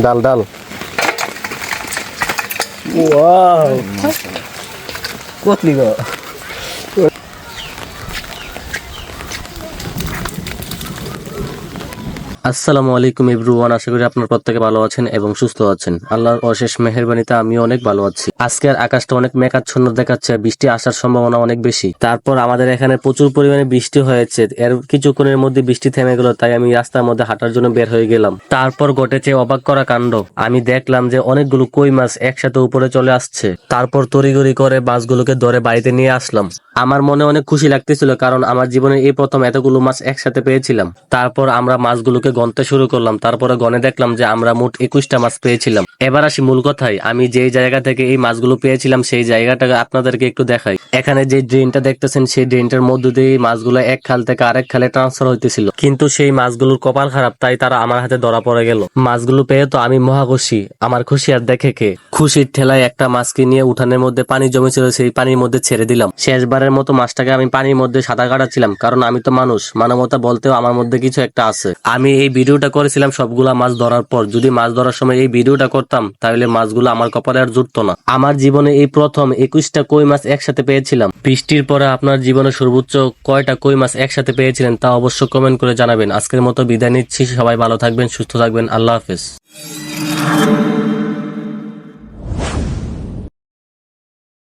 ডাল ডাল। ওয়াও কতলি গো। আসসালামু আলাইকুম এভরিওয়ান, আশা করি আপনারা প্রত্যেকে ভালো আছেন এবং সুস্থ আছেন। আল্লাহর অশেষ মেহেরবানিতে আমি অনেক ভালো আছি। আজকের আকাশটা অনেক মেঘাচ্ছন্ন দেখাচ্ছে, বৃষ্টি আসার সম্ভাবনা অনেক বেশি। তারপর আমাদের এখানে প্রচুর পরিমাণে বৃষ্টি হয়েছে, এর কিছুক্ষণের মধ্যে বৃষ্টি থেমে গেল, তাই আমি রাস্তার মধ্যে হাঁটার জন্য বের হয়ে গেলাম। তারপর ঘটেছে অবাক করা কাণ্ড। আমি দেখলাম যে অনেকগুলো কই মাছ একসাথে উপরে চলে আসছে। তারপর তড়িঘড়ি করে মাছগুলোকে ধরে বাড়িতে নিয়ে আসলাম। আমার মনে অনেক খুশি লাগতেছিল, কারণ আমার জীবনে এই প্রথম এতগুলো মাছ একসাথে পেয়েছিলাম। তারপর আমরা মাছগুলোকে গণতে শুরু করলাম। তারপরে গণে দেখলাম যে আমরা মোট 21টা মাছ পেয়েছিলাম। এবার আসি মূল কথায়, আমি যেই জায়গা থেকে এই মাছগুলো পেয়েছিলাম সেই জায়গাটা আপনাদেরকে একটু দেখাই। এখানে যে ড্রেনটা দেখতেছেন, সেই ড্রেনটার মধ্য দিয়ে এই মাছগুলো এক খাল থেকে আরেক খালে ট্রান্সফার হইতেছিল, কিন্তু সেই মাছগুলোর কপাল খারাপ, তাই তারা আমার হাতে ধরা পড়ে গেল। মাছগুলো পেয়ে তো আমি মহা খুশি। আমার খুশি আর দেখে কে? খুশির ঠেলায় একটা মাছকে নিয়ে উঠানের মধ্যে পানি জমেছিল, সেই পানির মধ্যে ছেড়ে দিলাম। শেষবারের মতো মাছটাকে আমি পানির মধ্যে সাঁতার কাটাচ্ছিলাম, কারণ আমি তো মানুষ, মানবতা বলতেও আমার মধ্যে কিছু একটা আছে। আমি এই ভিডিওটা করেছিলাম সবগুলা মাছ ধরার পর। যদি মাছ ধরার সময় এই ভিডিওটা করতাম, তাহলে মাছগুলো আমার কপালে আর জুটতো না। আমার জীবনে এই প্রথম 21টা কই মাছ একসাথে পেয়েছিলাম। বৃষ্টির পরে আপনার জীবনে সর্বোচ্চ কয়টা কই মাছ একসাথে পেয়েছিলেন তা অবশ্যই কমেন্ট করে জানাবেন। আজকের মতো বিদায় নিচ্ছি, সবাই ভালো থাকবেন, সুস্থ থাকবেন, আল্লাহ হাফেজ।